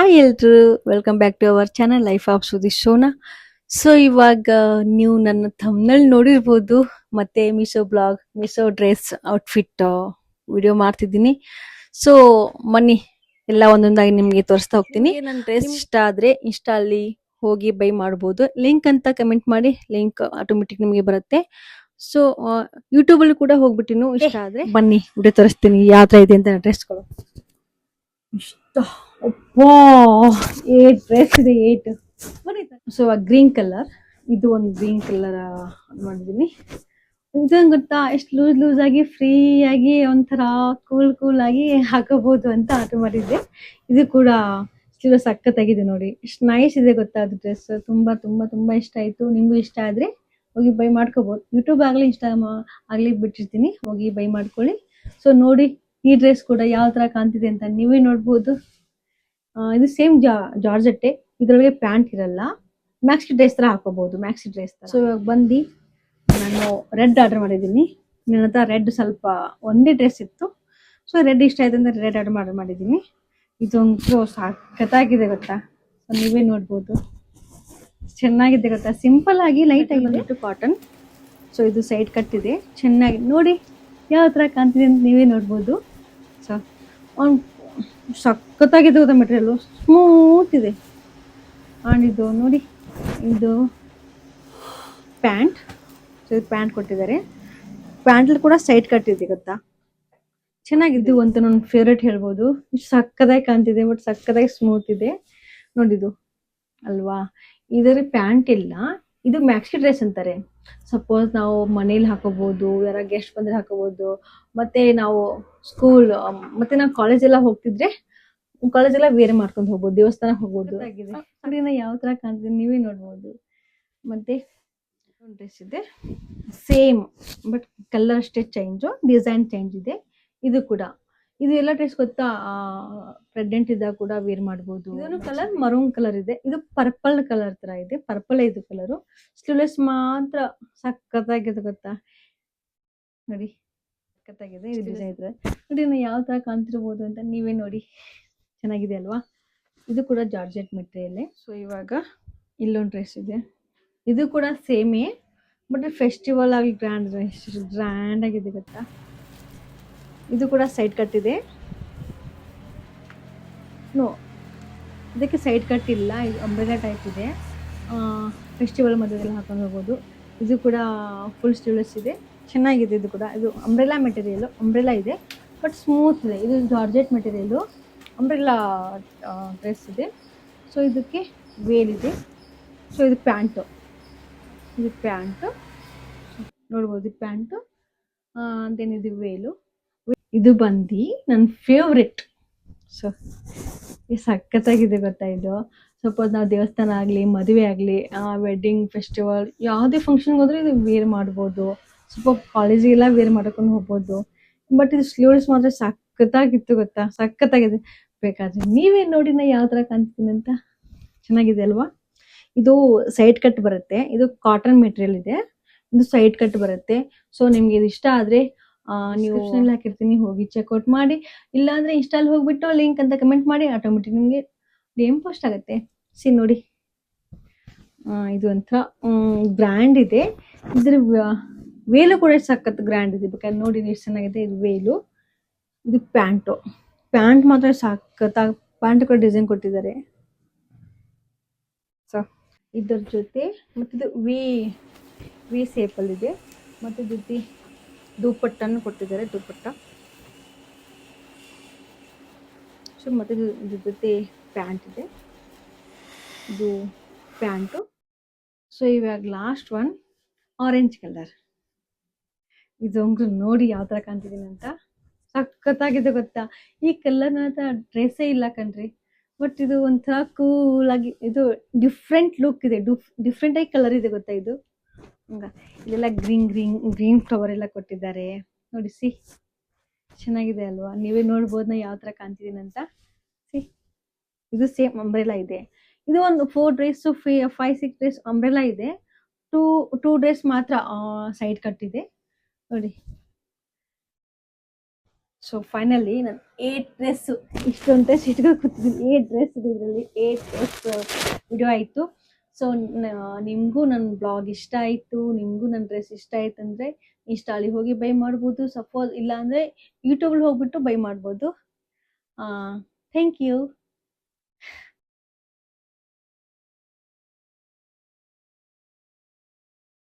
Hi ಎಲ್ರು, welcome back to our channel life of Sudhi ಶೋನಾ. So ಇವಾಗ ನೀವು ನನ್ನ ಥಂಬ್ನೇಲ್ ನೋಡಿರ್ಬೋದು, ಮತ್ತೆ ಮೀಶೋ ಡ್ರೆಸ್ ಔಟ್ಫಿಟ್ ವಿಡಿಯೋ ಮಾಡ್ತಿದ್ದೀನಿ. ಸೊ ಬನ್ನಿ ಎಲ್ಲ ಒಂದೊಂದಾಗಿ ನಿಮಗೆ ತೋರಿಸ್ತಾ ಹೋಗ್ತೀನಿ. ನನ್ನ ಡ್ರೆಸ್ ಇಷ್ಟ ಆದ್ರೆ ಇನ್ಸ್ಟಾ ಅಲ್ಲಿ ಹೋಗಿ ಬೈ ಮಾಡ್ಬೋದು. ಲಿಂಕ್ ಅಂತ ಕಮೆಂಟ್ ಮಾಡಿ, ಲಿಂಕ್ ಆಟೋಮೆಟಿಕ್ ನಿಮಗೆ ಬರುತ್ತೆ. ಸೊ ಯೂಟ್ಯೂಬ್ ಅಲ್ಲಿ ಕೂಡ ಹೋಗ್ಬಿಟ್ಟಿನು ಇಷ್ಟ ಆದ್ರೆ ಬನ್ನಿ ವಿಡಿಯೋ ತೋರಿಸ್ತೀನಿ ಯಾವ ತರ ಇದೆ ಅಂತ ಡ್ರೆಸ್ಗಳು. ಇಷ್ಟ ಅಪ್ಪಾ, 8 ಡ್ರೆಸ್ ಇದೆ, 8. ಸೊ ಗ್ರೀನ್ ಕಲರ್, ಇದು ಒಂದು ಗ್ರೀನ್ ಕಲರ್ ಮಾಡಿದೀನಿ. ಇದಂಗ್ ಗೊತ್ತಾ, ಎಷ್ಟು ಲೂಸ್ ಆಗಿ ಫ್ರೀ ಆಗಿ ಒಂಥರ ಕೂಲ್ ಆಗಿ ಹಾಕೋಬಹುದು ಅಂತ ಆರ್ಡರ್ ಮಾಡಿದ್ದೆ. ಇದು ಕೂಡ ಸಖತ್ತಾಗಿದೆ ನೋಡಿ, ಎಷ್ಟು ನೈಸ್ ಇದೆ ಗೊತ್ತಾ ಅದು ಡ್ರೆಸ್. ತುಂಬಾ ತುಂಬಾ ತುಂಬಾ ಇಷ್ಟ ಆಯ್ತು. ನಿಮ್ಗೂ ಇಷ್ಟ ಆದ್ರೆ ಹೋಗಿ ಬೈ ಮಾಡ್ಕೋಬಹುದು. ಯೂಟ್ಯೂಬ್ ಆಗ್ಲಿ ಇನ್ಸ್ಟಾಗ್ರಾಮ್ ಆಗ್ಲಿ ಬಿಟ್ಟಿರ್ತೀನಿ, ಹೋಗಿ ಬೈ ಮಾಡ್ಕೊಳ್ಳಿ. ಸೊ ನೋಡಿ, ಈ ಡ್ರೆಸ್ ಕೂಡ ಯಾವ ತರ ಕಾಣ್ತಿದೆ ಅಂತ ನೀವೇ ನೋಡ್ಬೋದು. ಇದು ಸೇಮ್ ಜಾರ್ಜೆಟ್ಟೆ, ಇದ್ರೊಳಗೆ ಪ್ಯಾಂಟ್ ಇರಲ್ಲ. ಮ್ಯಾಕ್ಸಿ ಡ್ರೆಸ್ ತರ ಹಾಕೋಬಹುದು, ಮ್ಯಾಕ್ಸಿ ಡ್ರೆಸ್ ತರ. ಸೊ ಇವಾಗ ಬಂದು ನಾನು ರೆಡ್ ಆರ್ಡರ್ ಮಾಡಿದ್ದೀನಿ. ನನ್ನ ಹತ್ರ ರೆಡ್ ಸ್ವಲ್ಪ ಒಂದೇ ಡ್ರೆಸ್ ಇತ್ತು. ಸೊ ರೆಡ್ ಇಷ್ಟ ಆಯ್ತು ಅಂದ್ರೆ ರೆಡ್ ಆರ್ಡರ್ ಮಾಡಿದ್ದೀನಿ. ಇದೊಂದು ಸಖತ್ತಾಗಿದೆ ಗೊತ್ತಾ, ನೀವೇ ನೋಡ್ಬೋದು. ಚೆನ್ನಾಗಿದೆ ಗೊತ್ತಾ, ಸಿಂಪಲ್ ಆಗಿ ಲೈಟ್ ಆಗಿದೆ, ಕಾಟನ್. ಸೊ ಇದು ಸೈಡ್ ಕಟ್ ಇದೆ, ಚೆನ್ನಾಗಿ ನೋಡಿ ಯಾವ ತರ ಕಾಣ್ತಿದೆ ಅಂತ ನೀವೇ ನೋಡ್ಬೋದು. ಸೊ ಸಖತ್ತಾಗಿದೆ ಗೊತ್ತಾ, ಮೆಟೀರಿಯಲ್ ಸ್ಮೂತ್ ಇದೆ. ಆ್ಯಂಡ್ ಇದು ನೋಡಿ, ಇದು ಪ್ಯಾಂಟ್. ಸೊ ಇದು ಪ್ಯಾಂಟ್ ಕೊಟ್ಟಿದ್ದಾರೆ. ಪ್ಯಾಂಟಲ್ಲಿ ಕೂಡ ಸೈಡ್ ಕಟ್ ಇದೆ ಗೊತ್ತಾ, ಚೆನ್ನಾಗಿದ್ದು ಅಂತ ನನ್ನ ಫೇವ್ರೇಟ್ ಹೇಳ್ಬೋದು. ಸಕ್ಕದಾಗಿ ಕಾಣ್ತಿದೆ, ಬಟ್ ಸಕ್ಕದಾಗಿ ಸ್ಮೂತ್ ಇದೆ ನೋಡಿದು ಅಲ್ವಾ. ಇದರ ಪ್ಯಾಂಟ್ ಇಲ್ಲ, ಇದು ಮ್ಯಾಕ್ಸಿ ಡ್ರೆಸ್ ಅಂತಾರೆ. ಸಪೋಸ್ ನಾವು ಮನೇಲಿ ಹಾಕೋಬಹುದು, ಯಾರ ಗೆಸ್ಟ್ ಬಂದ್ರೆ ಹಾಕೋಬಹುದು. ಮತ್ತೆ ನಾವು ಸ್ಕೂಲ್ ಮತ್ತೆ ನಾವು ಕಾಲೇಜ್ ಎಲ್ಲ ಹೋಗ್ತಿದ್ರೆ ಕಾಲೇಜ್ ಎಲ್ಲ ವೇರ್ ಮಾಡ್ಕೊಂಡು ಹೋಗ್ಬೋದು, ದೇವಸ್ಥಾನ ಹೋಗ್ಬೋದು. ಯಾವ ತರ ಕಾಣ್ತಿದೆ ನೀವೇ ನೋಡ್ಬೋದು. ಮತ್ತೆ ಡ್ರೆಸ್ ಇದೆ ಸೇಮ್, ಬಟ್ ಕಲರ್ ಅಷ್ಟೇ ಚೇಂಜ್, ಡಿಸೈನ್ ಚೇಂಜ್ ಇದೆ. ಇದು ಕೂಡ, ಇದು ಎಲ್ಲ ಡ್ರೆಸ್ ಗೊತ್ತಾ, ಪ್ರೆಗ್ನೆಂಟ್ ಇದ್ದಾಗ ಕೂಡ ವೇರ್ ಮಾಡ್ಬೋದು. ಇದನ್ನು ಕಲರ್ ಮರೂನ್ ಕಲರ್ ಇದೆ, ಇದು ಪರ್ಪಲ್ ಕಲರ್ ತರ ಇದೆ, ಪರ್ಪಲ್ ಇದು ಕಲರು. ಸ್ಲೀವ್ಲೆಸ್ ಮಾತ್ರ ಸಖತ್ತಾಗಿದೆ ಗೊತ್ತಾ, ನೋಡಿ ಸಖತ್ತಾಗಿದೆ. ಇದು ಡಿಸೈನ್ ಇದೆ ನೋಡಿ, ಯಾವ ತರ ಕಾಣ್ತಿರ್ಬೋದು ಅಂತ ನೀವೇ ನೋಡಿ. ಚೆನ್ನಾಗಿದೆ ಅಲ್ವಾ. ಇದು ಕೂಡ ಜಾರ್ಜೆಟ್ ಮೆಟೀರಿಯಲ್. ಸೊ ಇವಾಗ ಇಲ್ಲೊಂದು ಡ್ರೆಸ್ ಇದೆ, ಇದು ಕೂಡ ಸೇಮೇ, ಬಟ್ ಫೆಸ್ಟಿವಲ್ ಆಗಿ ಗ್ರ್ಯಾಂಡ್ ಆಗಿದೆ ಗೊತ್ತಾ. ಇದು ಕೂಡ ಸೈಡ್ ಕಟ್ ಇದೆ. ನೋ, ಇದಕ್ಕೆ ಸೈಡ್ ಕಟ್ ಇಲ್ಲ, ಇದು ಅಂಬ್ರೆಲಾ ಟೈಪ್ ಇದೆ. ಫೆಸ್ಟಿವಲ್ ಮಧ್ಯದಲ್ಲಿ ಹಾಕೊಂಡು ಹೋಗ್ಬೋದು. ಇದು ಕೂಡ ಫುಲ್ ಸ್ಲೀವ್ಲೆಸ್ ಇದೆ, ಚೆನ್ನಾಗಿದೆ. ಇದು ಕೂಡ, ಇದು ಅಂಬ್ರೆಲಾ ಮೆಟೀರಿಯಲ್, ಅಂಬ್ರೆಲಾ ಇದೆ ಬಟ್ ಸ್ಮೂತ್ ಇದೆ. ಇದು ಜಾರ್ಜೆಟ್ ಮೆಟೀರಿಯಲು, ಅಂಬ್ರೆಲಾ ಡ್ರೆಸ್ ಇದೆ. ಸೊ ಇದಕ್ಕೆ ವೇಲ್ ಇದೆ. ಸೊ ಇದು ಪ್ಯಾಂಟು, ಇದು ಪ್ಯಾಂಟು ನೋಡ್ಬೋದು, ಪ್ಯಾಂಟು ಅಂತೇನಿದು ವೇಲು. ಇದು ಬಂದು ನನ್ನ ಫೇವ್ರೆಟ್. ಸೊ ಸಖತ್ತಾಗಿದೆ ಗೊತ್ತಾ. ಇದು ಸಪೋಸ್ ನಾವು ದೇವಸ್ಥಾನ ಆಗಲಿ, ಮದುವೆ ಆಗಲಿ, ವೆಡ್ಡಿಂಗ್, ಫೆಸ್ಟಿವಲ್, ಯಾವುದೇ ಫಂಕ್ಷನ್ಗೆ ಹೋದ್ರೆ ಇದು ವೇರ್ ಮಾಡ್ಬೋದು. ಸ್ವಲ್ಪ ಕಾಲೇಜಿಗೆಲ್ಲ ವೇರ್ ಮಾಡ್ಕೊಂಡು ಹೋಗ್ಬೋದು. ಬಟ್ ಇದು ಸ್ಲೀವ್ಲೆಸ್ ಮಾತ್ರ ಸಖತ್ತಾಗಿತ್ತು ಗೊತ್ತಾ, ಸಖತ್ತಾಗಿದೆ. ಬೇಕಾದ್ರೆ ನೀವೇ ನೋಡಿ ನಾ ಯಾವ ಥರ ಕಾಣ್ತೀನಿ ಅಂತ. ಚೆನ್ನಾಗಿದೆ ಅಲ್ವಾ. ಇದು ಸೈಡ್ ಕಟ್ ಬರುತ್ತೆ, ಇದು ಕಾಟನ್ ಮೆಟೀರಿಯಲ್ ಇದೆ, ಇದು ಸೈಡ್ ಕಟ್ ಬರುತ್ತೆ. ಸೊ ನಿಮ್ಗೆ ಇದು ಇಷ್ಟ ಆದ್ರೆ ನೀವು ಹಾಕಿರ್ತೀನಿ, ಹೋಗಿ ಚೆಕ್ಔಟ್ ಮಾಡಿ. ಇಲ್ಲಾಂದ್ರೆ ಇನ್ಸ್ಟಾಲ್ ಹೋಗ್ಬಿಟ್ಟು ಲಿಂಕ್ ಅಂತ ಕಮೆಂಟ್ ಮಾಡಿ, ಆಟೋಮೆಟಿಕ್ ನಿಮಗೆ ನೇಮ್ ಪೋಸ್ಟ್ ಆಗುತ್ತೆ. ಸಿ ನೋಡಿ, ಇದು ಒಂಥರ ಬ್ರ್ಯಾಂಡ್ ಇದೆ. ಇದ್ರ ವೇಲು ಕೂಡ ಸಖತ್ ಗ್ರ್ಯಾಂಡ್ ಇದೆ, ಬೇಕಾದ್ರೆ ನೋಡಿ ಎಷ್ಟು ಚೆನ್ನಾಗಿದೆ. ಇದು ವೇಲು, ಇದು ಪ್ಯಾಂಟು. ಪ್ಯಾಂಟ್ ಮಾತ್ರ ಸಖತ್ತಾಗಿ, ಪ್ಯಾಂಟ್ ಕೂಡ ಡಿಸೈನ್ ಕೊಟ್ಟಿದ್ದಾರೆ. ಸೊ ಇದ್ರ ಜೊತೆ ಮತ್ತಿದು ವಿ ಸೇಪಲ್ಲಿದೆ, ಮತ್ತು ಜೊತೆ ದುಪ್ಪಟ್ಟನ್ನು ಕೊಟ್ಟಿದ್ದಾರೆ, ದುಪ್ಪಟ್ಟ. ಸೊ ಮತ್ತೆ ಇದ್ರ ಜೊತೆ ಪ್ಯಾಂಟ್ ಇದೆ, ಇದು ಪ್ಯಾಂಟು. ಸೊ ಇವಾಗ ಲಾಸ್ಟ್ ಒನ್ ಆರೆಂಜ್ ಕಲರ್. ಇದು ನೋಡಿ ಯಾವ ಥರ ಕಾಣ್ತಿದ್ದೀನಿ ಅಂತ, ಸಖತ್ತಾಗಿದೆ ಗೊತ್ತಾ. ಈ ಕಲರ್ ನನ್ನ ಹತ್ರ ಡ್ರೆಸ್ಸೇ ಇಲ್ಲ ಕಣ್ರಿ, ಬಟ್ ಇದು ಒಂಥರ ಕೂಲ್ ಆಗಿ, ಇದು ಡಿಫ್ರೆಂಟ್ ಲುಕ್ ಇದೆ, ಡಿಫ್ರೆಂಟ್ ಆಗಿ ಕಲರ್ ಇದೆ ಗೊತ್ತಾ. ಇದು ಇದೆಲ್ಲ ಗ್ರೀನ್ ಫ್ಲವರ್ ಎಲ್ಲ ಕೊಟ್ಟಿದ್ದಾರೆ ನೋಡಿ. ಸಿ ಚೆನ್ನಾಗಿದೆ ಅಲ್ವಾ, ನೀವೇ ನೋಡ್ಬೋದು ನಾ ಯಾವ ತರ ಕಾಣ್ತಿದ್ದೀನಿ ಅಂತ. ಸಿ ಇದು ಸೇಮ್ ಅಂಬ್ರೆಲಾ ಇದೆ. ಇದು ಒಂದು 4 ಡ್ರೆಸ್ 5-6 ಡ್ರೆಸ್ ಅಂಬ್ರೆಲಾ ಇದೆ. ಟೂ ಡ್ರೆಸ್ ಮಾತ್ರ ಸೈಡ್ ಕಟ್ ಇದೆ ನೋಡಿ. ಸೊ ಫೈನಲಿ ನಾನು 8 ಡ್ರೆಸ್, ಇಷ್ಟೊಂದು ಡ್ರೆಸ್ ಇಟ್ಕೊಂಡು ಕೂತಿದ್ದೀನಿ. 8 ಡ್ರೆಸ್ ಇದೆ ಇದರಲ್ಲಿ. 8 ಡ್ರೆಸ್ ವಿಡಿಯೋ ಆಯಿತು. ಸೊ ನಿಮಗೂ ನನ್ನ ಬ್ಲಾಗ್ ಇಷ್ಟ ಆಯಿತು, ನಿಮಗೂ ನನ್ನ ಡ್ರೆಸ್ ಇಷ್ಟ ಆಯ್ತು ಅಂದರೆ ಇನ್ಸ್ಟಾಲಿಗೆ ಹೋಗಿ ಬೈ ಮಾಡ್ಬೋದು. ಸಪೋಸ್ ಇಲ್ಲ ಅಂದರೆ ಯೂಟ್ಯೂಬಲ್ಲಿ ಹೋಗ್ಬಿಟ್ಟು ಬೈ ಮಾಡ್ಬೋದು. Thank you.